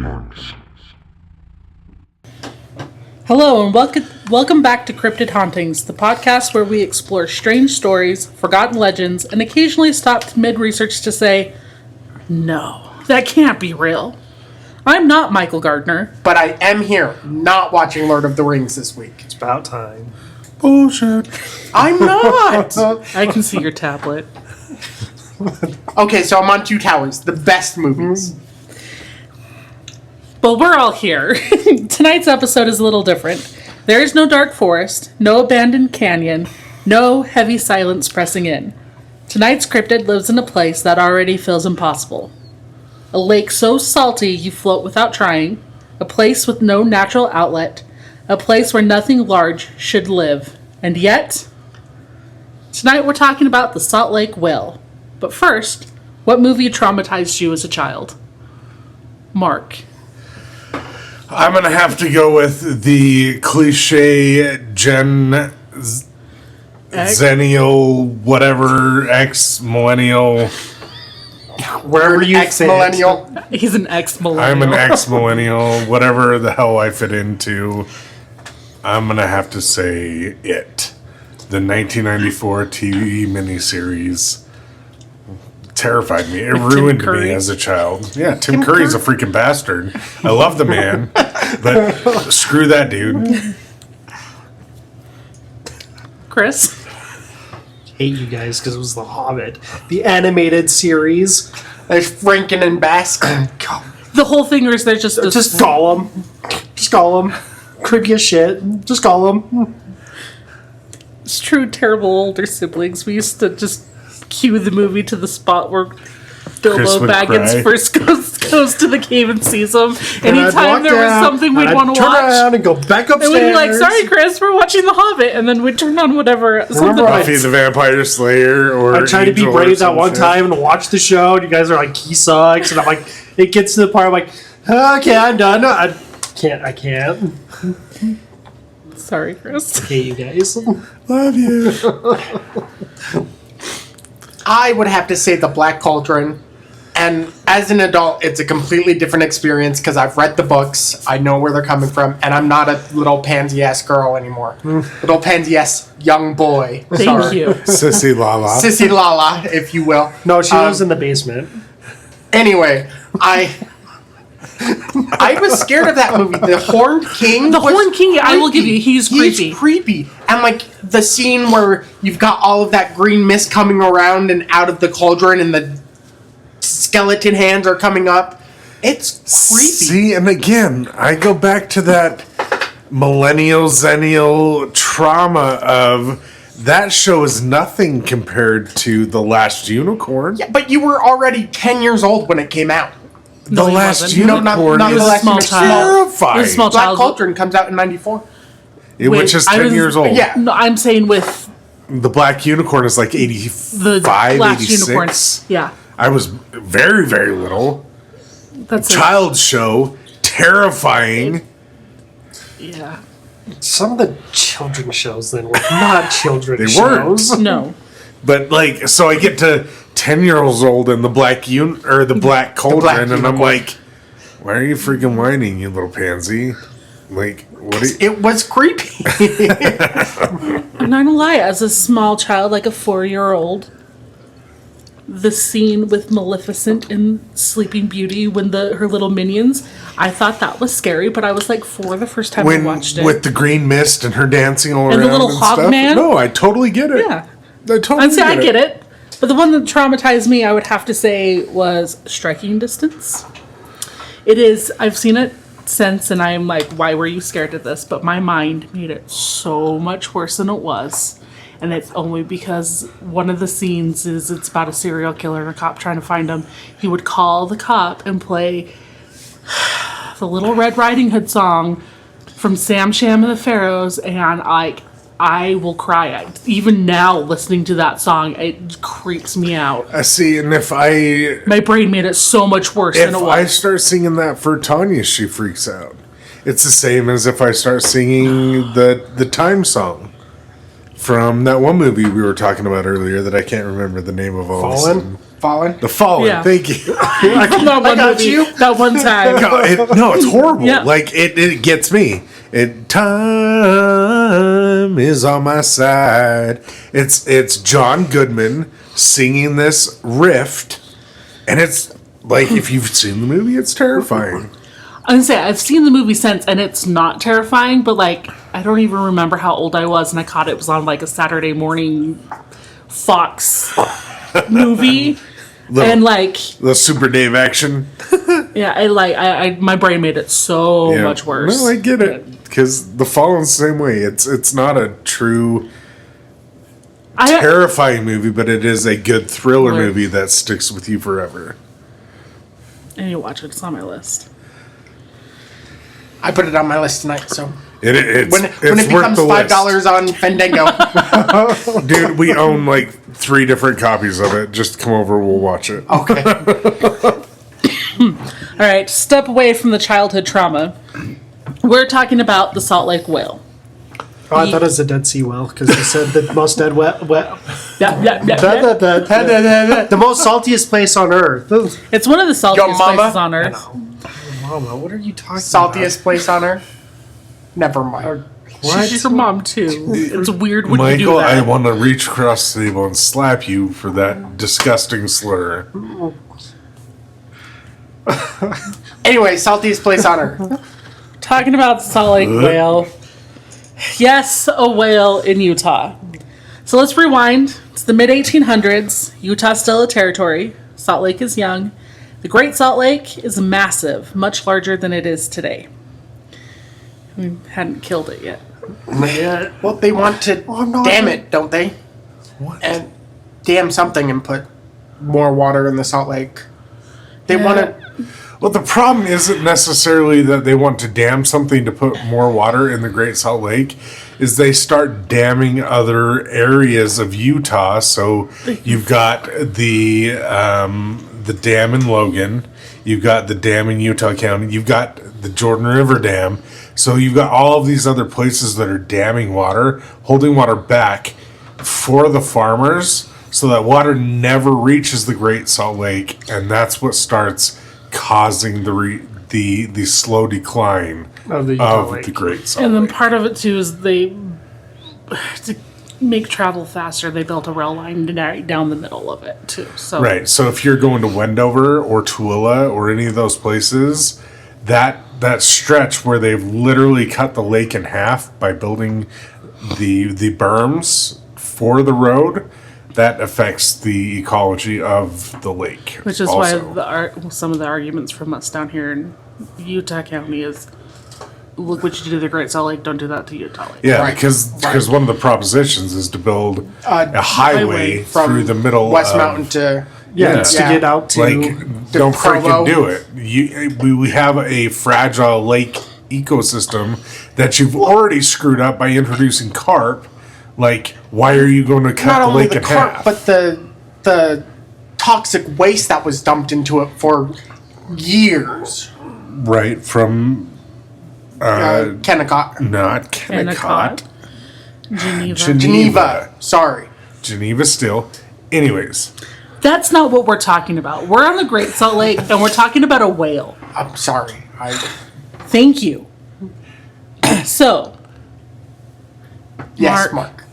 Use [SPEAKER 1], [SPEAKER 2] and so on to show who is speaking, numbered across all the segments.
[SPEAKER 1] Hauntings.
[SPEAKER 2] Hello and welcome back to Cryptid Hauntings, the podcast where we explore strange stories, forgotten legends, and occasionally stop mid-research to say, no, that can't be real. I'm not Michael Gardner.
[SPEAKER 3] But I am here, not watching Lord of the Rings this week.
[SPEAKER 4] It's about time.
[SPEAKER 1] Bullshit.
[SPEAKER 3] I'm not!
[SPEAKER 2] I can see your tablet.
[SPEAKER 3] Okay, so I'm on Two Towers, the best movies.
[SPEAKER 2] But we're all here. Tonight's episode is a little different. There is no dark forest, no abandoned canyon, no heavy silence pressing in. Tonight's cryptid lives in a place that already feels impossible. A lake so salty you float without trying, a place with no natural outlet, a place where nothing large should live. And yet, tonight we're talking about the Salt Lake Whale. But first, what movie traumatized you as a child? Mark.
[SPEAKER 1] I'm going to have to go with the cliche Zennial, whatever, X-millennial.
[SPEAKER 3] Wherever you ex-millennial.
[SPEAKER 2] He's an ex-millennial.
[SPEAKER 1] I'm an ex-millennial, whatever the hell I fit into. I'm going to have to say it. The 1994 TV miniseries terrified me. It ruined me as a child. Yeah, Tim Curry's a freaking bastard. I love the man, but screw that dude.
[SPEAKER 2] Chris?
[SPEAKER 4] Hate you guys because it was The Hobbit, the animated series.
[SPEAKER 3] There's Franken and Baskin.
[SPEAKER 2] The whole thing is they're just
[SPEAKER 4] Gollum. Just Gollum. Creepy as shit. Just Gollum.
[SPEAKER 2] It's true, terrible older siblings. We used to just cue the movie to the spot where Bilbo Baggins first goes to the cave and sees him. Anytime there was something we'd want to watch,
[SPEAKER 4] turn around and go back upstairs.
[SPEAKER 2] and we'd be like, "Sorry, Chris, we're watching The Hobbit," and then we'd turn on whatever.
[SPEAKER 1] Buffy the Vampire Slayer, or
[SPEAKER 4] I tried to be brave that one time and watch the show, and you guys are like, "He sucks," and I'm like, it gets to the part, I'm like, "Okay, I'm done. I can't."
[SPEAKER 2] Sorry, Chris.
[SPEAKER 4] Hate you guys.
[SPEAKER 1] Love you.
[SPEAKER 3] I would have to say The Black Cauldron. And as an adult, it's a completely different experience because I've read the books, I know where they're coming from, and I'm not a little pansy-ass girl anymore. Little pansy-ass young boy.
[SPEAKER 2] Thank you.
[SPEAKER 1] Sissy Lala.
[SPEAKER 3] Sissy Lala, if you will.
[SPEAKER 4] No, she lives in the basement.
[SPEAKER 3] Anyway, I was scared of that movie. The Horned King.
[SPEAKER 2] The Horned King, I will give you, he's creepy.
[SPEAKER 3] He's creepy. And like the scene where you've got all of that green mist coming around and out of the cauldron and the skeleton hands are coming up. It's creepy.
[SPEAKER 1] See, and again, I go back to that millennial, zennial trauma of that show is nothing compared to The Last Unicorn.
[SPEAKER 3] Yeah, but you were already 10 years old when it came out.
[SPEAKER 1] The Last Unicorn
[SPEAKER 3] not
[SPEAKER 1] is
[SPEAKER 3] The Last
[SPEAKER 2] small
[SPEAKER 3] Unicorn.
[SPEAKER 2] child.
[SPEAKER 1] terrifying.
[SPEAKER 2] It was a small
[SPEAKER 3] Black
[SPEAKER 2] child.
[SPEAKER 3] Cauldron comes out in 94.
[SPEAKER 1] Which is 10 years old.
[SPEAKER 3] Yeah.
[SPEAKER 2] No, I'm saying with
[SPEAKER 1] The Black Unicorn is like
[SPEAKER 2] the
[SPEAKER 1] 85,
[SPEAKER 2] Black
[SPEAKER 1] 86.
[SPEAKER 2] Unicorn. Yeah.
[SPEAKER 1] I was very, very little.
[SPEAKER 2] That's
[SPEAKER 1] Child show. Terrifying.
[SPEAKER 2] Yeah.
[SPEAKER 4] Some of the children's shows then were not children's
[SPEAKER 1] They weren't.
[SPEAKER 4] shows.
[SPEAKER 2] No.
[SPEAKER 1] But like, so I get to 10 years old in the Black Cauldron, and I'm like, why are you freaking whining, you little pansy? Like, what?
[SPEAKER 3] It was creepy.
[SPEAKER 2] I'm not gonna lie, as a small child, like a 4-year-old, the scene with Maleficent in Sleeping Beauty when her little minions, I thought that was scary, but I was like 4 the first time I watched it.
[SPEAKER 1] With the green mist and her dancing all
[SPEAKER 2] And
[SPEAKER 1] around
[SPEAKER 2] the little
[SPEAKER 1] and
[SPEAKER 2] hog
[SPEAKER 1] stuff.
[SPEAKER 2] man?
[SPEAKER 1] No, I totally get it.
[SPEAKER 2] Yeah.
[SPEAKER 1] I totally
[SPEAKER 2] I'd say I get it. But the one that traumatized me, I would have to say, was Striking Distance. It is, I've seen it since, and I'm like, why were you scared of this? But my mind made it so much worse than it was. And it's only because one of the scenes is it's about a serial killer and a cop trying to find him. He would call the cop and play the Little Red Riding Hood song from Sam Sham and the Pharaohs, and I will cry. Even now, listening to that song, it creeps me out.
[SPEAKER 1] I see, and
[SPEAKER 2] My brain made it so much worse than it
[SPEAKER 1] if
[SPEAKER 2] was.
[SPEAKER 1] I start singing that for Tanya, she freaks out. It's the same as if I start singing the Time song. from that one movie we were talking about earlier that I can't remember the name of all. of a
[SPEAKER 4] Fallen?
[SPEAKER 1] sudden.
[SPEAKER 3] Fallen.
[SPEAKER 1] The Fallen.
[SPEAKER 2] Yeah.
[SPEAKER 1] Thank you.
[SPEAKER 2] That one
[SPEAKER 4] got
[SPEAKER 2] movie,
[SPEAKER 4] you.
[SPEAKER 2] that one time.
[SPEAKER 1] No, it's horrible.
[SPEAKER 2] Yeah.
[SPEAKER 1] Like it gets me. Time is on my side. It's John Goodman singing this riff, and it's like if you've seen the movie, it's terrifying.
[SPEAKER 2] I was gonna say I've seen the movie since, and it's not terrifying. But like, I don't even remember how old I was, and I caught it was on like a Saturday morning Fox movie, and like
[SPEAKER 1] The Super Dave action.
[SPEAKER 2] yeah, I my brain made it so
[SPEAKER 1] Yeah.
[SPEAKER 2] much worse.
[SPEAKER 1] No, I get it because the Fallen's the same way. It's not a true terrifying movie, but it is a good thriller
[SPEAKER 2] Right.
[SPEAKER 1] movie that sticks with you forever.
[SPEAKER 2] I need to watch it. It's on my list.
[SPEAKER 3] I put it on my list tonight. So
[SPEAKER 1] It's
[SPEAKER 3] when
[SPEAKER 1] it's
[SPEAKER 3] it
[SPEAKER 1] worth
[SPEAKER 3] becomes
[SPEAKER 1] the
[SPEAKER 3] $5 on Fandango,
[SPEAKER 1] list. Dude, we own like 3 different copies of it. Just come over, we'll watch it.
[SPEAKER 3] okay.
[SPEAKER 2] All right, step away from the childhood trauma. We're talking about the Salt Lake Whale.
[SPEAKER 4] Oh, I thought it was a Dead Sea Whale because you said the most dead
[SPEAKER 2] Yeah.
[SPEAKER 4] the most saltiest place on earth.
[SPEAKER 2] It's one of the saltiest
[SPEAKER 3] Yo, mama.
[SPEAKER 2] places on Earth.
[SPEAKER 4] Mama, what are you talking
[SPEAKER 3] Saltiest place on earth. Never mind.
[SPEAKER 4] What?
[SPEAKER 2] She's her mom too. It's weird when you do
[SPEAKER 1] Michael, I
[SPEAKER 2] that.
[SPEAKER 1] want to reach across the table and slap you for that disgusting slur.
[SPEAKER 3] Anyway, saltiest place on earth.
[SPEAKER 2] Talking about the Salt Lake Whale. Yes, a whale in Utah. So let's rewind. It's the mid 1800s. Utah's still a territory. Salt Lake is young. The Great Salt Lake is massive, much larger than it is today. We hadn't killed it yet.
[SPEAKER 4] Yeah.
[SPEAKER 3] Well, they want to
[SPEAKER 4] not-
[SPEAKER 3] dam it, don't they?
[SPEAKER 1] What?
[SPEAKER 3] And dam something and put more water in the Salt Lake. They want to.
[SPEAKER 1] Well, the problem isn't necessarily that they want to dam something to put more water in the Great Salt Lake, is they start damming other areas of Utah. So you've got the dam in Logan, you've got the dam in Utah County, you've got the Jordan River Dam. So you've got all of these other places that are damming water, holding water back for the farmers, so that water never reaches the Great Salt Lake, and that's what starts causing the slow decline
[SPEAKER 4] Of the Utah Lake.
[SPEAKER 1] the Great Salt
[SPEAKER 2] And then
[SPEAKER 1] Lake.
[SPEAKER 2] part of it too is they, to make travel faster, they built a rail line down the middle of it too. So
[SPEAKER 1] Right. So if you're going to Wendover or Tooele or any of those places, that stretch where they've literally cut the lake in half by building the berms for the road, that affects the ecology of the lake.
[SPEAKER 2] Which is
[SPEAKER 1] also.
[SPEAKER 2] why some of the arguments from us down here in Utah County is, look what you did to the Great Salt Lake, don't do that to Utah Lake.
[SPEAKER 1] Yeah,
[SPEAKER 3] Right.
[SPEAKER 1] because one of the propositions is to build a highway
[SPEAKER 3] from
[SPEAKER 1] through the middle
[SPEAKER 3] West
[SPEAKER 1] of,
[SPEAKER 3] Mountain to.
[SPEAKER 4] Yeah, it's to
[SPEAKER 3] Yeah.
[SPEAKER 4] get out to.
[SPEAKER 1] Like, don't
[SPEAKER 3] Provo.
[SPEAKER 1] freaking do it. We have a fragile lake ecosystem that you've already screwed up by introducing carp. Like, why are you going to cut
[SPEAKER 3] Not
[SPEAKER 1] the
[SPEAKER 3] only
[SPEAKER 1] lake
[SPEAKER 3] the
[SPEAKER 1] in
[SPEAKER 3] carp,
[SPEAKER 1] half?
[SPEAKER 3] but the toxic waste that was dumped into it for years.
[SPEAKER 1] Right, from
[SPEAKER 3] Kennecott.
[SPEAKER 1] not
[SPEAKER 2] Kennecott.
[SPEAKER 1] Kennecott.
[SPEAKER 2] Geneva.
[SPEAKER 3] Geneva. Sorry.
[SPEAKER 1] Geneva still. Anyways,
[SPEAKER 2] That's not what we're talking about. We're on the Great Salt Lake and we're talking about a whale.
[SPEAKER 3] I'm sorry.
[SPEAKER 2] Thank you. So,
[SPEAKER 3] Yes,
[SPEAKER 2] Mark.
[SPEAKER 3] Mark.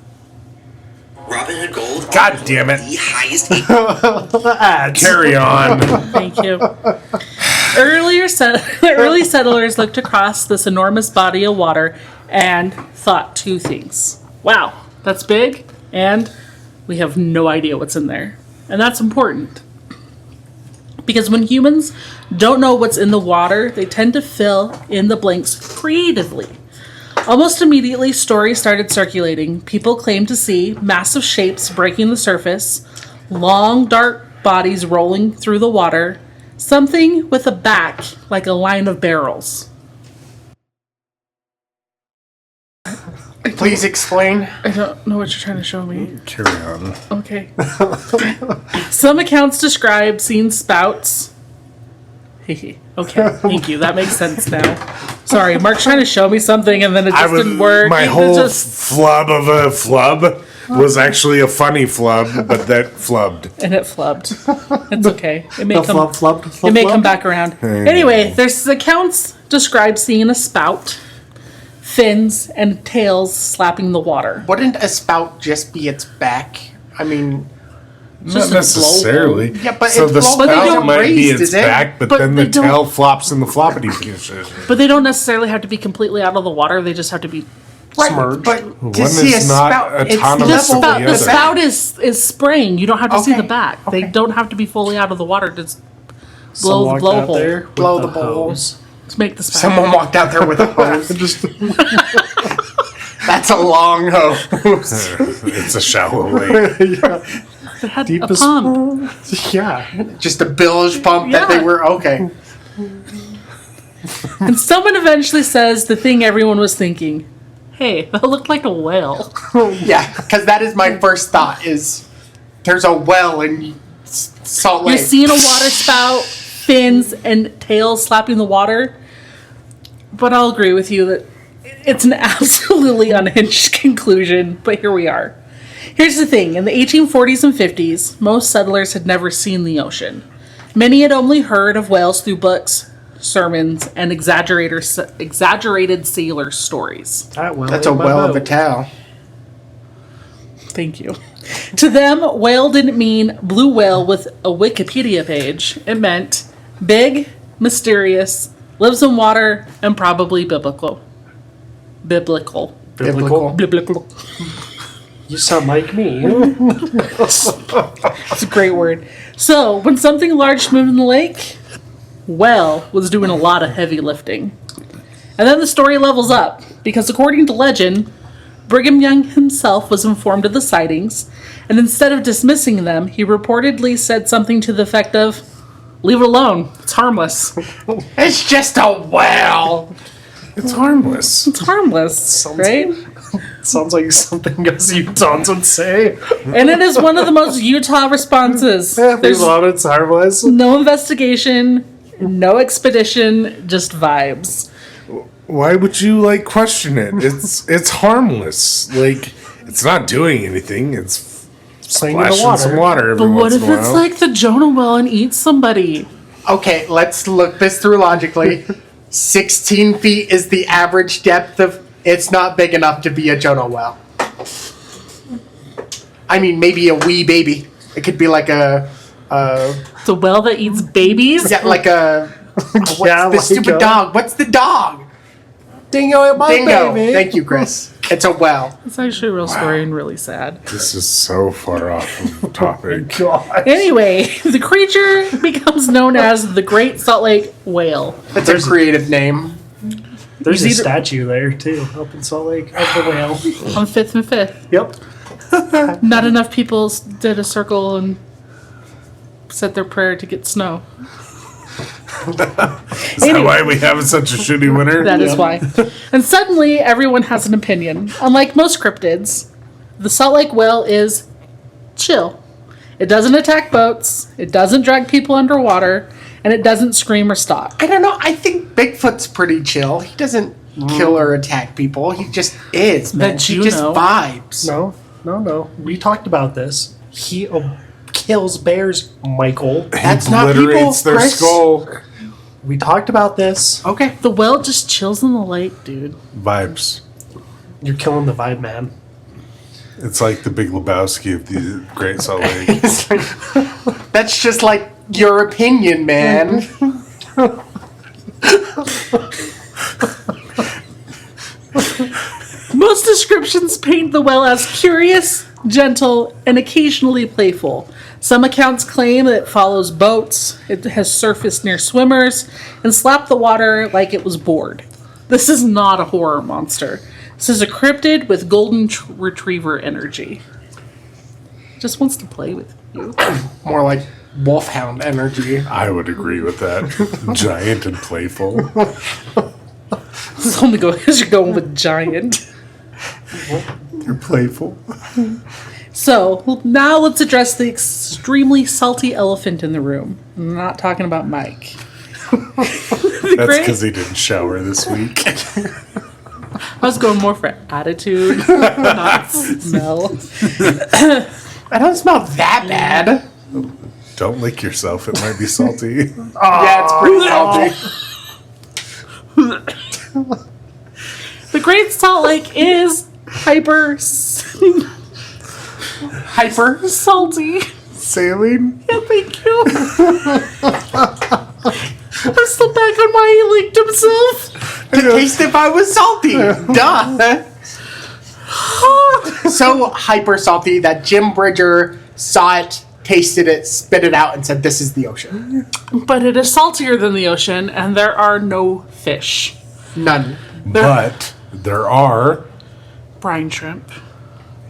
[SPEAKER 5] Robin Hood Gold.
[SPEAKER 1] God damn it.
[SPEAKER 5] The highest.
[SPEAKER 4] ads.
[SPEAKER 1] Carry on.
[SPEAKER 2] thank you. Early settlers looked across this enormous body of water and thought two things. Wow, that's big, and we have no idea what's in there. And that's important. Because when humans don't know what's in the water, they tend to fill in the blanks creatively. Almost immediately, stories started circulating. People claimed to see massive shapes breaking the surface, long, dark bodies rolling through the water, something with a back like a line of barrels.
[SPEAKER 3] Please explain.
[SPEAKER 2] I don't know what you're trying to show me.
[SPEAKER 1] Carry on.
[SPEAKER 2] Okay. Some accounts describe seeing spouts. Okay, thank you. That makes sense now. Sorry, Mark's trying to show me something and then it just didn't work.
[SPEAKER 1] My
[SPEAKER 2] It was
[SPEAKER 1] whole
[SPEAKER 2] just-
[SPEAKER 1] flub of a flub was actually a funny flub, but that flubbed.
[SPEAKER 2] and it flubbed. It's okay. It may
[SPEAKER 4] The
[SPEAKER 2] come.
[SPEAKER 4] flub,
[SPEAKER 2] It may come back around. Anyway, there's accounts describe seeing a spout, fins, and tails slapping the water.
[SPEAKER 3] Wouldn't a spout just be its back? I mean,
[SPEAKER 1] Not necessarily.
[SPEAKER 3] Yeah, but
[SPEAKER 1] so
[SPEAKER 3] it's
[SPEAKER 1] the
[SPEAKER 3] blown- but they
[SPEAKER 1] spout
[SPEAKER 3] don't
[SPEAKER 1] might be
[SPEAKER 3] raised,
[SPEAKER 1] its
[SPEAKER 3] is it?
[SPEAKER 1] back, but
[SPEAKER 2] But
[SPEAKER 1] then
[SPEAKER 2] they
[SPEAKER 1] the
[SPEAKER 2] don't-
[SPEAKER 1] tail flops in the floppity position.
[SPEAKER 2] But they don't necessarily have to be completely out of the water. They just have to be.
[SPEAKER 3] right, but to
[SPEAKER 1] One
[SPEAKER 3] see a
[SPEAKER 1] is not
[SPEAKER 3] spout, it's
[SPEAKER 1] autonomous
[SPEAKER 2] The
[SPEAKER 1] of
[SPEAKER 3] level
[SPEAKER 2] spout,
[SPEAKER 1] the
[SPEAKER 2] the
[SPEAKER 1] other.
[SPEAKER 2] spout is spraying. You don't have to see
[SPEAKER 3] Okay,
[SPEAKER 2] the back. They
[SPEAKER 3] okay.
[SPEAKER 2] don't have to be fully out of the water to blow
[SPEAKER 4] Someone
[SPEAKER 2] the
[SPEAKER 4] walked out
[SPEAKER 2] blowhole
[SPEAKER 4] there with
[SPEAKER 3] Blow the bowl.
[SPEAKER 4] hose.
[SPEAKER 2] to make the spout.
[SPEAKER 3] Someone walked out there with a hose. That's a long hose.
[SPEAKER 1] It's a shallow lake.
[SPEAKER 2] It had a
[SPEAKER 4] Deepest-
[SPEAKER 2] pump.
[SPEAKER 4] Yeah.
[SPEAKER 3] Just a bilge pump that
[SPEAKER 2] Yeah.
[SPEAKER 3] they were okay.
[SPEAKER 2] And someone eventually says the thing everyone was thinking. Hey, that looked like a whale.
[SPEAKER 3] Yeah, because that is my first thought. Is there's a well in Salt
[SPEAKER 2] You're
[SPEAKER 3] Lake?
[SPEAKER 2] seeing a water spout, fins, and tails slapping the water. But I'll agree with you that it's an absolutely unhinged conclusion, but here we are. Here's the thing. In the 1840s and 50s, most settlers had never seen the ocean. Many had only heard of whales through books, sermons, and exaggerated sailor stories.
[SPEAKER 3] That's a well of a towel.
[SPEAKER 2] Thank you. To them, whale didn't mean blue whale with a Wikipedia page. It meant big, mysterious, lives in water, and probably biblical. Biblical. Biblical.
[SPEAKER 4] You sound like me.
[SPEAKER 2] It's a great word. So, when something large moved in the lake, whale was doing a lot of heavy lifting. And then the story levels up, because according to legend, Brigham Young himself was informed of the sightings, and instead of dismissing them, he reportedly said something to the effect of, "Leave it alone, it's harmless."
[SPEAKER 3] It's just a well.
[SPEAKER 1] It's harmless.
[SPEAKER 2] It's harmless, right?
[SPEAKER 4] Sounds like something us Utahns would say.
[SPEAKER 2] And it is one of the most Utah responses.
[SPEAKER 4] There's
[SPEAKER 2] There's
[SPEAKER 4] a lot of it's harmless.
[SPEAKER 2] no investigation, no expedition, just vibes.
[SPEAKER 1] Why would you question it? It's harmless. It's not doing anything. It's
[SPEAKER 4] Slaying in the
[SPEAKER 1] splashing
[SPEAKER 4] water.
[SPEAKER 1] some water every
[SPEAKER 2] But what
[SPEAKER 1] once
[SPEAKER 2] if
[SPEAKER 1] in a
[SPEAKER 2] it's
[SPEAKER 1] while.
[SPEAKER 2] like the Jonah well and eats somebody?
[SPEAKER 3] Okay, let's look this through logically. 16 feet is the average depth of. It's not big enough to be a Jonah well. I mean, maybe a wee baby. It could be like a.
[SPEAKER 2] The well that eats babies?
[SPEAKER 3] Yeah, like a. What's
[SPEAKER 4] Yeah,
[SPEAKER 3] the
[SPEAKER 4] like
[SPEAKER 3] stupid
[SPEAKER 4] a-
[SPEAKER 3] dog? What's the dog?
[SPEAKER 4] Dingo, my
[SPEAKER 3] Bingo.
[SPEAKER 4] baby.
[SPEAKER 3] Thank you, Chris. It's a well.
[SPEAKER 2] It's actually a real story and really sad.
[SPEAKER 1] This is so far off of topic.
[SPEAKER 4] God.
[SPEAKER 2] Anyway, the creature becomes known as the Great Salt Lake Whale.
[SPEAKER 3] That's a creative name.
[SPEAKER 4] There's
[SPEAKER 2] He's
[SPEAKER 4] a
[SPEAKER 2] either-
[SPEAKER 4] statue there too, up in Salt Lake of the whale.
[SPEAKER 2] On 5th and 5th.
[SPEAKER 4] Yep.
[SPEAKER 2] Not enough people did a circle and said their prayer to get snow.
[SPEAKER 1] Is that why we have such a shitty winter?
[SPEAKER 2] That is why. And suddenly, everyone has an opinion. Unlike most cryptids, the Salt Lake Whale is chill. It doesn't attack boats, it doesn't drag people underwater, and it doesn't scream or stalk.
[SPEAKER 3] I don't know. I think Bigfoot's pretty chill. He doesn't kill or attack people. He just is, man.
[SPEAKER 2] That
[SPEAKER 3] He
[SPEAKER 2] you
[SPEAKER 3] just
[SPEAKER 2] know.
[SPEAKER 3] vibes.
[SPEAKER 4] No. We talked about this. He kills bears, Michael.
[SPEAKER 3] That's not people,
[SPEAKER 1] Obliterates their
[SPEAKER 3] Chris.
[SPEAKER 1] skull.
[SPEAKER 4] We talked about this.
[SPEAKER 3] Okay.
[SPEAKER 2] The whale just chills in the lake, dude.
[SPEAKER 1] Vibes.
[SPEAKER 4] You're killing the vibe, man.
[SPEAKER 1] It's like the Big Lebowski of the Great Salt Lake.
[SPEAKER 3] It's like- that's just like your opinion, man.
[SPEAKER 2] Most descriptions paint the whale as curious, gentle, and occasionally playful. Some accounts claim that it follows boats, it has surfaced near swimmers, and slapped the water like it was bored. This is not a horror monster. This is a cryptid with golden retriever energy. Just wants to play with you.
[SPEAKER 3] More like wolfhound energy.
[SPEAKER 1] I would agree with that. Giant and playful.
[SPEAKER 2] This only go as you're going with giant.
[SPEAKER 1] They're playful.
[SPEAKER 2] So now let's address the extremely salty elephant in the room. I'm not talking about Mike.
[SPEAKER 1] That's
[SPEAKER 2] Grate?
[SPEAKER 1] because he didn't shower this week.
[SPEAKER 2] I was going more for attitude, not smell.
[SPEAKER 3] I don't smell that bad.
[SPEAKER 1] Don't lick yourself. It might be salty.
[SPEAKER 3] Yeah, it's pretty salty.
[SPEAKER 2] The Great Salt Lake is hyper salty.
[SPEAKER 1] Saline?
[SPEAKER 2] Yeah, thank you. I'm still back on why he licked himself.
[SPEAKER 3] To taste if I was salty. Duh. So hyper salty that Jim Bridger saw it, tasted it, spit it out, and said, "This is the ocean."
[SPEAKER 2] But it is saltier than the ocean, and there are no fish.
[SPEAKER 3] None.
[SPEAKER 1] But there are.
[SPEAKER 2] Brine shrimp.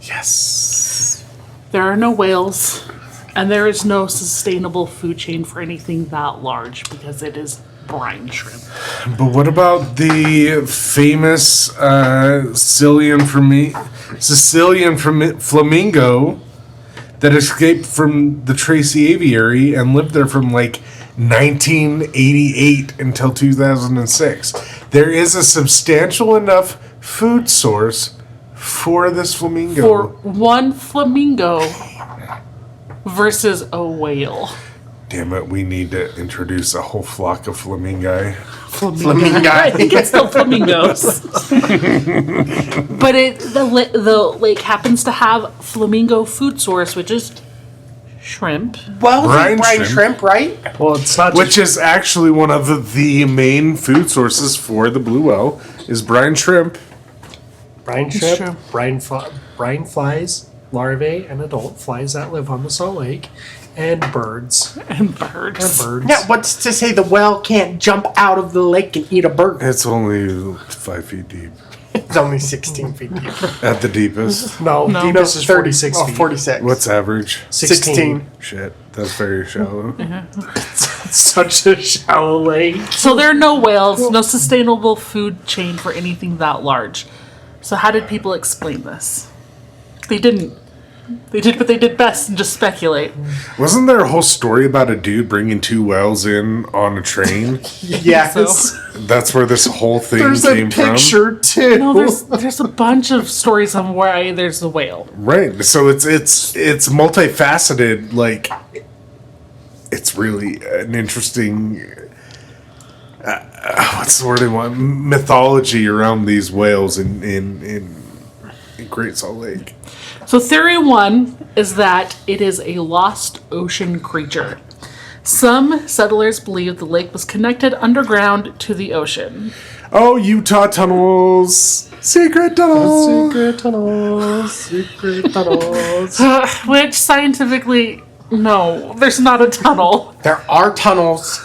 [SPEAKER 1] Yes.
[SPEAKER 2] There are no whales, and there is no sustainable food chain for anything that large because it is brine shrimp.
[SPEAKER 1] But what about the famous Sicilian flamingo that escaped from the Tracy Aviary and lived there from like 1988 until 2006? There is a substantial enough food source for this flamingo.
[SPEAKER 2] For one flamingo versus a whale.
[SPEAKER 1] Damn it, we need to introduce a whole flock of flamingi.
[SPEAKER 3] Flamingo.
[SPEAKER 2] I think it's still flamingos. But the lake happens to have flamingo food source, which is shrimp.
[SPEAKER 3] Well,
[SPEAKER 1] Brine
[SPEAKER 3] brine
[SPEAKER 1] shrimp.
[SPEAKER 3] shrimp, right?
[SPEAKER 4] Well, it's not
[SPEAKER 1] Which is actually one of the main food sources for the blue whale is brine shrimp.
[SPEAKER 4] brine
[SPEAKER 2] true.
[SPEAKER 4] shrimp, brine flies, larvae, and adult flies that live on the Salt Lake, and birds.
[SPEAKER 2] And birds.
[SPEAKER 3] Yeah, what's to say the whale can't jump out of the lake and eat a bird?
[SPEAKER 1] It's only 5 feet deep
[SPEAKER 3] It's only 16 feet deep.
[SPEAKER 1] at the deepest.
[SPEAKER 4] No,
[SPEAKER 2] No.
[SPEAKER 4] deepest is 46 feet.
[SPEAKER 3] 46.
[SPEAKER 1] What's average?
[SPEAKER 3] 16.
[SPEAKER 1] Shit, that's very shallow.
[SPEAKER 4] Such a shallow lake.
[SPEAKER 2] So there are no whales, no sustainable food chain for anything that large. So how did people explain this? They didn't. They did what they did best and just speculate.
[SPEAKER 1] Wasn't there a whole story about a dude bringing 2 whales in on a train?
[SPEAKER 3] Yeah.
[SPEAKER 2] So-
[SPEAKER 1] That's where this whole thing
[SPEAKER 4] There's a
[SPEAKER 1] came from.
[SPEAKER 4] picture too.
[SPEAKER 2] No, there's a bunch of stories on why there's a whale.
[SPEAKER 1] Right. So it's multifaceted. Like, it's really an interesting. What's the word I want? Mythology around these whales in Great Salt Lake.
[SPEAKER 2] So theory 1 is that it is a lost ocean creature. Some settlers believe the lake was connected underground to the ocean.
[SPEAKER 1] Oh, Utah tunnels, secret tunnels.
[SPEAKER 4] Secret tunnels, secret tunnels.
[SPEAKER 2] Which scientifically, no, there's not a tunnel.
[SPEAKER 3] There are tunnels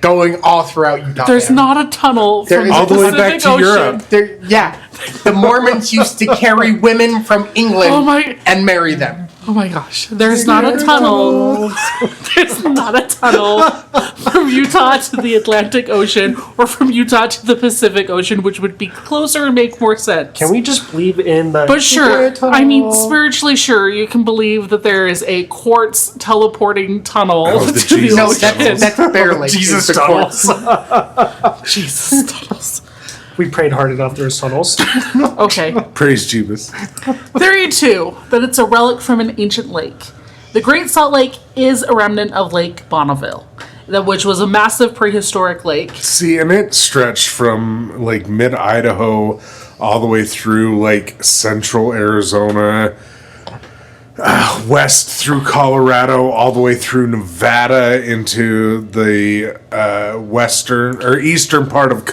[SPEAKER 3] going all throughout Utah.
[SPEAKER 2] There's
[SPEAKER 3] man.
[SPEAKER 2] not a tunnel
[SPEAKER 3] There
[SPEAKER 2] from
[SPEAKER 3] is
[SPEAKER 2] the
[SPEAKER 1] all the way
[SPEAKER 2] Pacific
[SPEAKER 1] back to
[SPEAKER 2] Ocean.
[SPEAKER 1] Europe.
[SPEAKER 3] There, yeah. The Mormons used to carry women from England
[SPEAKER 2] Oh my-
[SPEAKER 3] and marry them.
[SPEAKER 2] Oh my gosh, there's not a tunnel. There's not a tunnel from Utah to the Atlantic Ocean or from Utah to the Pacific Ocean, which would be closer and make more sense.
[SPEAKER 4] Can we just believe in the?
[SPEAKER 2] But sure,
[SPEAKER 4] secret
[SPEAKER 2] I mean,
[SPEAKER 4] tunnel?
[SPEAKER 2] spiritually sure, you can believe that there is a quartz teleporting tunnel
[SPEAKER 1] Oh, the
[SPEAKER 2] to the
[SPEAKER 1] Jesus
[SPEAKER 3] No,
[SPEAKER 2] ocean.
[SPEAKER 3] that's barely
[SPEAKER 4] Jesus
[SPEAKER 3] the
[SPEAKER 4] tunnels.
[SPEAKER 2] Jesus tunnels.
[SPEAKER 4] We prayed hard enough. There's tunnels.
[SPEAKER 2] Okay.
[SPEAKER 1] Praise Jeebus.
[SPEAKER 2] Theory 2, that it's a relic from an ancient lake. The Great Salt Lake is a remnant of Lake Bonneville, which was a massive prehistoric lake.
[SPEAKER 1] See, and it stretched from like mid Idaho all the way through like central Arizona, west through Colorado, all the way through Nevada into the western or eastern part of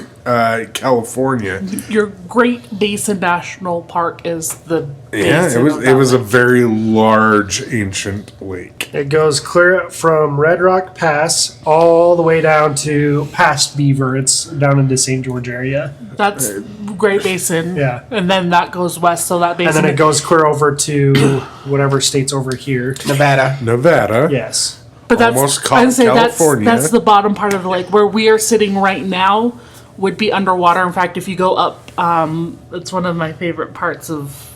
[SPEAKER 1] California.
[SPEAKER 2] Your Great Basin National Park is the
[SPEAKER 1] Yeah,
[SPEAKER 2] basin
[SPEAKER 1] it was
[SPEAKER 2] of
[SPEAKER 1] it
[SPEAKER 2] that
[SPEAKER 1] was a
[SPEAKER 2] lake.
[SPEAKER 1] very large ancient lake.
[SPEAKER 4] It goes clear from Red Rock Pass all the way down to past Beaver. It's down into St. George area.
[SPEAKER 2] That's Great Basin.
[SPEAKER 4] Yeah.
[SPEAKER 2] And then that goes west, so that basin.
[SPEAKER 4] And then it goes clear over to whatever state's over here.
[SPEAKER 3] Nevada.
[SPEAKER 1] Nevada.
[SPEAKER 4] Yes.
[SPEAKER 2] But that's
[SPEAKER 1] almost
[SPEAKER 2] I'd say
[SPEAKER 1] California.
[SPEAKER 2] that's the bottom part of the lake where we are sitting right now. Would be underwater. In fact, if you go up, it's one of my favorite parts of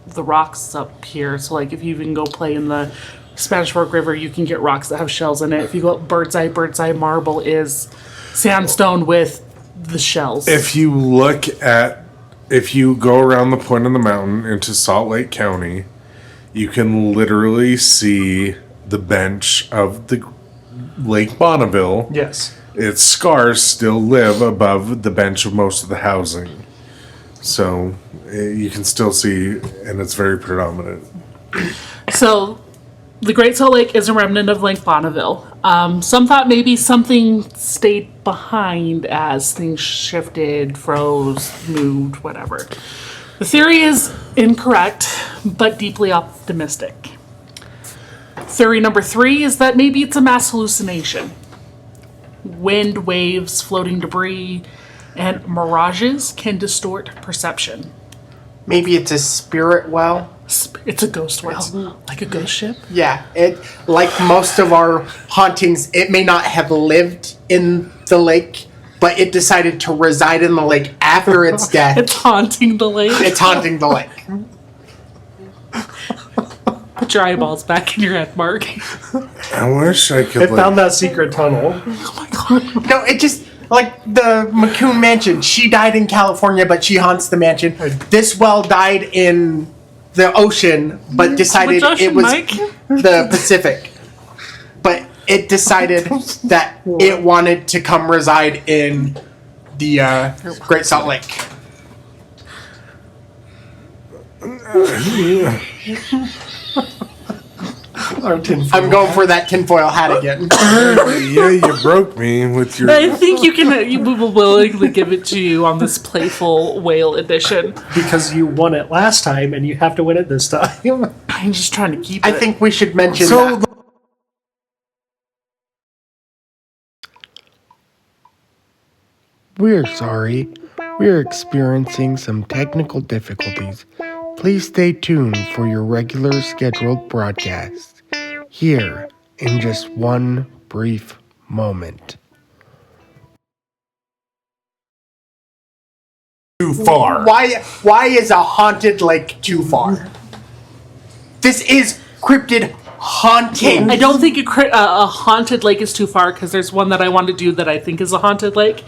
[SPEAKER 2] the rocks up here. So, like, if you even go play in the Spanish Fork River, you can get rocks that have shells in it. If you go up Bird's Eye Marble is sandstone with the shells.
[SPEAKER 1] If you go around the point of the mountain into Salt Lake County, you can literally see the bench of the Lake Bonneville.
[SPEAKER 4] Yes.
[SPEAKER 1] Its scars still live above the bench of most of the housing. So you can still see, and it's very predominant.
[SPEAKER 2] So, the Great Salt Lake is a remnant of Lake Bonneville. Some thought maybe something stayed behind as things shifted, froze, moved, whatever. The theory is incorrect, but deeply optimistic. Theory number 3 is that maybe it's a mass hallucination. Wind, waves, floating debris, and mirages can distort perception.
[SPEAKER 3] Maybe it's a spirit well.
[SPEAKER 2] It's a ghost well, like a ghost ship.
[SPEAKER 3] Yeah, it like most of our hauntings, it may not have lived in the lake, but it decided to reside in the lake after its death.
[SPEAKER 2] It's haunting the lake.
[SPEAKER 3] It's haunting the lake.
[SPEAKER 2] Put your eyeballs back in your head, Mark.
[SPEAKER 1] I wish I could.
[SPEAKER 4] It found that secret tunnel.
[SPEAKER 3] No, it just like the McCoon Mansion. She died in California, but she haunts the mansion. This well died in the ocean, but decided
[SPEAKER 2] Which ocean,
[SPEAKER 3] it was
[SPEAKER 2] Mike?
[SPEAKER 3] the Pacific. But it decided that it wanted to come reside in the Great Salt Lake. I'm going for that tinfoil hat again.
[SPEAKER 1] Yeah, you broke me with your.
[SPEAKER 2] I think we will willingly give it to you on this playful whale edition.
[SPEAKER 4] Because you won it last time and you have to win it this time.
[SPEAKER 2] I'm just trying to keep it.
[SPEAKER 3] I think we should mention
[SPEAKER 1] So
[SPEAKER 3] that.
[SPEAKER 6] We're sorry. We're experiencing some technical difficulties. Please stay tuned for your regular scheduled broadcast. Here in just one brief moment.
[SPEAKER 1] too far.
[SPEAKER 3] Why is a haunted lake too far? This is Cryptid Hauntings.
[SPEAKER 2] I don't think a haunted lake is too far because there's one that I want to do that I think is a haunted lake.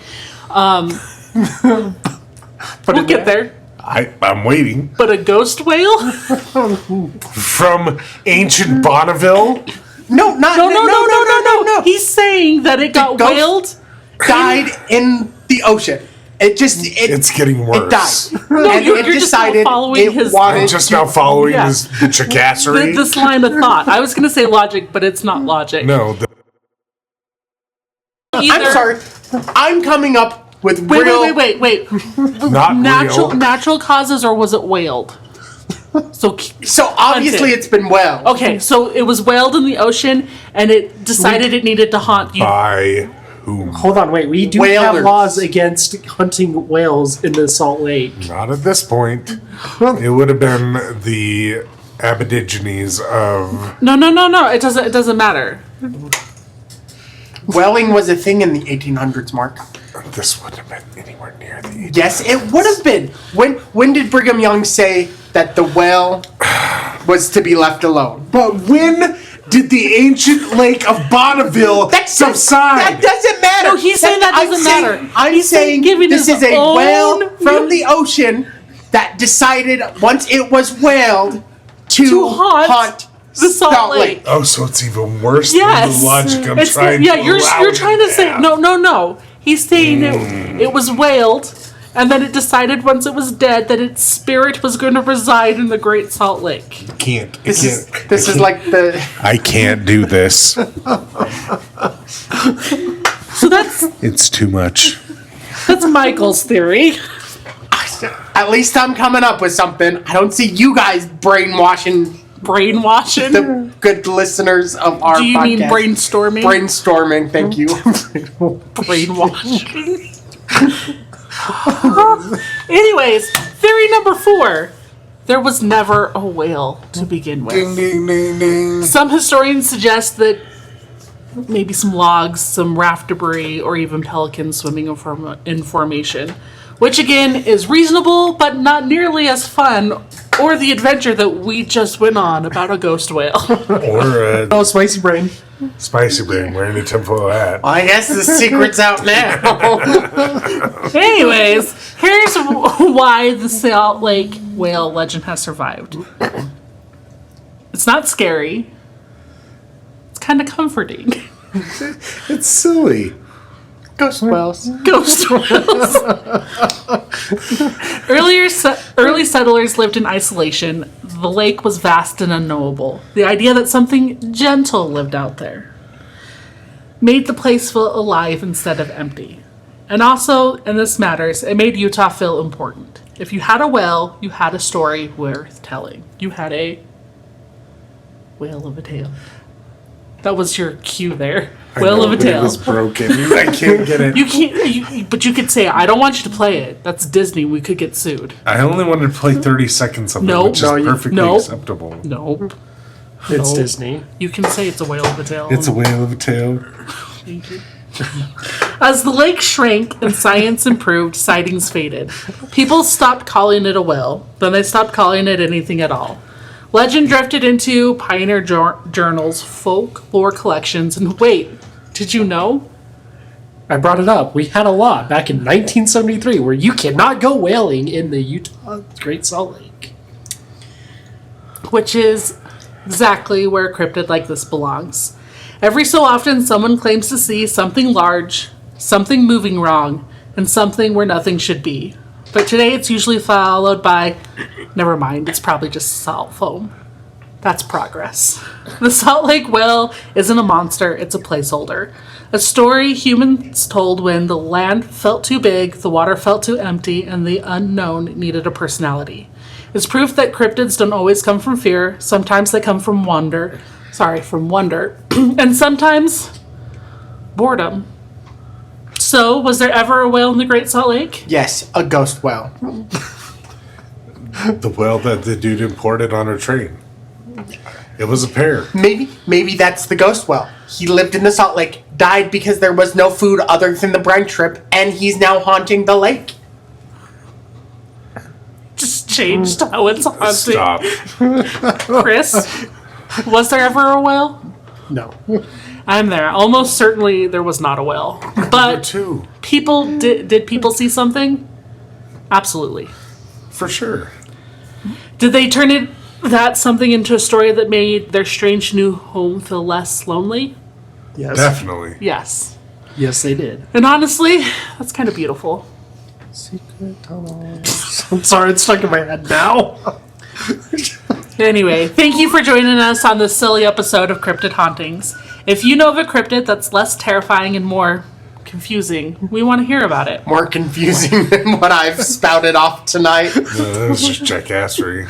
[SPEAKER 2] We'll get there.
[SPEAKER 1] I'm waiting.
[SPEAKER 2] But a ghost whale?
[SPEAKER 1] From ancient Bonneville?
[SPEAKER 3] No.
[SPEAKER 2] He's saying that it got
[SPEAKER 3] ghost
[SPEAKER 2] whaled.
[SPEAKER 3] died in the ocean.
[SPEAKER 1] It's getting worse.
[SPEAKER 3] It died.
[SPEAKER 2] No,
[SPEAKER 3] and
[SPEAKER 2] you're
[SPEAKER 3] it
[SPEAKER 2] just now
[SPEAKER 3] decided
[SPEAKER 2] following
[SPEAKER 3] it
[SPEAKER 2] his-
[SPEAKER 3] wanted
[SPEAKER 1] I'm just now following
[SPEAKER 2] Yeah.
[SPEAKER 1] the chicassery.
[SPEAKER 2] This line of thought. I was going to say logic, but it's not logic.
[SPEAKER 1] No,
[SPEAKER 3] I'm sorry. I'm coming up with real...
[SPEAKER 2] Wait.
[SPEAKER 1] not
[SPEAKER 2] Natural causes, or was it whaled? So
[SPEAKER 3] obviously
[SPEAKER 2] hunted.
[SPEAKER 3] it's been well.
[SPEAKER 2] Okay, so it was whaled in the ocean, and it decided it needed to haunt you.
[SPEAKER 1] By whom?
[SPEAKER 4] Hold on, wait. We do
[SPEAKER 3] Whalers.
[SPEAKER 4] have laws against hunting whales in the Salt Lake.
[SPEAKER 1] Not at this point. It would have been the Aborigines of.
[SPEAKER 2] No. It doesn't matter.
[SPEAKER 3] Whaling was a thing in the 1800s, Mark.
[SPEAKER 1] This wouldn't have been anywhere near the.
[SPEAKER 3] Yes, it would have been. When did Brigham Young say that the whale was to be left alone?
[SPEAKER 1] But when did the ancient lake of Bonneville subside?
[SPEAKER 3] That doesn't matter.
[SPEAKER 2] No, he's saying that doesn't matter.
[SPEAKER 3] I'm
[SPEAKER 2] He's
[SPEAKER 3] saying
[SPEAKER 2] giving
[SPEAKER 3] this
[SPEAKER 2] his
[SPEAKER 3] is a
[SPEAKER 2] own-
[SPEAKER 3] whale from the ocean that decided once it was whaled to haunt
[SPEAKER 2] the Salt Lake.
[SPEAKER 1] Oh, so it's even worse
[SPEAKER 2] Yes.
[SPEAKER 1] than the logic I'm
[SPEAKER 2] It's
[SPEAKER 1] trying to
[SPEAKER 2] you're
[SPEAKER 1] allow
[SPEAKER 2] trying to say
[SPEAKER 1] have.
[SPEAKER 2] no. He's saying it was whaled, and then it decided once it was dead that its spirit was going to reside in the Great Salt Lake.
[SPEAKER 3] This is like the...
[SPEAKER 1] I can't do this.
[SPEAKER 2] So that's
[SPEAKER 1] It's too much.
[SPEAKER 2] Michael's theory.
[SPEAKER 3] At least I'm coming up with something. I don't see you guys brainwashing
[SPEAKER 2] Brainwashing.
[SPEAKER 3] the good listeners of our podcast.
[SPEAKER 2] Do you mean brainstorming?
[SPEAKER 3] Brainstorming, thank you.
[SPEAKER 2] Brainwashing. Anyways, theory number 4. There was never a whale to begin with.
[SPEAKER 1] Ding, ding, ding, ding.
[SPEAKER 2] Some historians suggest that maybe some logs, some raft debris, or even pelicans swimming in formation. Which again is reasonable, but not nearly as fun Or the adventure that we just went on about a ghost whale.
[SPEAKER 1] Or
[SPEAKER 4] Oh, spicy brain.
[SPEAKER 1] spicy brain. We're in the temple of that.
[SPEAKER 3] I guess the secret's out now.
[SPEAKER 2] Anyways, here's why the Salt Lake whale legend has survived. It's not scary. It's kind of comforting.
[SPEAKER 1] It's silly.
[SPEAKER 3] Ghost wells.
[SPEAKER 2] Ghost whales. Early settlers lived in isolation. The lake was vast and unknowable. The idea that something gentle lived out there made the place feel alive instead of empty. And also, and this matters, it made Utah feel important. If you had a whale, you had a story worth telling. You had a whale of a tale. That was your cue there. Whale of a
[SPEAKER 1] It
[SPEAKER 2] tale.
[SPEAKER 1] was broken. I can't get it.
[SPEAKER 2] You can't, but you could say, I don't want you to play it. That's Disney. We could get sued.
[SPEAKER 1] I only wanted to play 30 seconds of
[SPEAKER 2] Nope.
[SPEAKER 1] it, which is
[SPEAKER 2] No, you-
[SPEAKER 1] perfectly
[SPEAKER 2] nope.
[SPEAKER 1] acceptable.
[SPEAKER 2] Nope.
[SPEAKER 4] It's
[SPEAKER 2] No.
[SPEAKER 4] Disney.
[SPEAKER 2] You can say it's a whale of a tale.
[SPEAKER 1] It's a whale of a tale.
[SPEAKER 2] Thank you. As the lake shrank and science improved, sightings faded. People stopped calling it a whale. Then they stopped calling it anything at all. Legend drifted into pioneer journals, folklore collections, and wait, did you know?
[SPEAKER 4] I brought it up. We had a law back in 1973 where you cannot go whaling in the Utah Great Salt Lake.
[SPEAKER 2] Which is exactly where a cryptid like this belongs. Every so often, someone claims to see something large, something moving wrong, and something where nothing should be. But today it's usually followed by, never mind, it's probably just salt foam. That's progress. The Salt Lake whale isn't a monster, it's a placeholder. A story humans told when the land felt too big, the water felt too empty, and the unknown needed a personality. It's proof that cryptids don't always come from fear, sometimes they come from wonder, and sometimes boredom. So, was there ever a whale in the Great Salt Lake?
[SPEAKER 3] Yes, a ghost well.
[SPEAKER 1] The whale that the dude imported on a train. It was a pair.
[SPEAKER 3] Maybe that's the ghost well. He lived in the Salt Lake, died because there was no food other than the brine shrimp, and he's now haunting the lake.
[SPEAKER 2] Just changed how it's haunting.
[SPEAKER 1] Stop.
[SPEAKER 2] Chris, was there ever a whale?
[SPEAKER 4] No.
[SPEAKER 2] I'm there. Almost certainly there was not a whale. But
[SPEAKER 1] Two.
[SPEAKER 2] people did people see something? Absolutely.
[SPEAKER 1] For sure.
[SPEAKER 2] Did they turn that something into a story that made their strange new home feel less lonely?
[SPEAKER 4] Yes.
[SPEAKER 1] Definitely.
[SPEAKER 2] Yes.
[SPEAKER 4] Yes, they did.
[SPEAKER 2] And honestly, that's kind of beautiful.
[SPEAKER 4] Secret tunnels. I'm sorry, it's stuck in my head now.
[SPEAKER 2] Anyway, thank you for joining us on this silly episode of Cryptid Hauntings. If you know of a cryptid that's less terrifying and more confusing, we want to hear about it.
[SPEAKER 3] More confusing than what I've spouted off tonight.
[SPEAKER 1] That was just jackassery.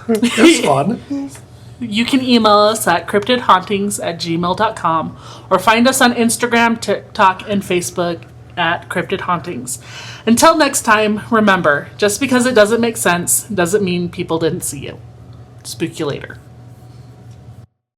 [SPEAKER 4] It's fun.
[SPEAKER 2] You can email us at cryptidhauntings@gmail.com or find us on Instagram, TikTok, and Facebook at Cryptid Hauntings. Until next time, remember, just because it doesn't make sense doesn't mean people didn't see you. Spook you later.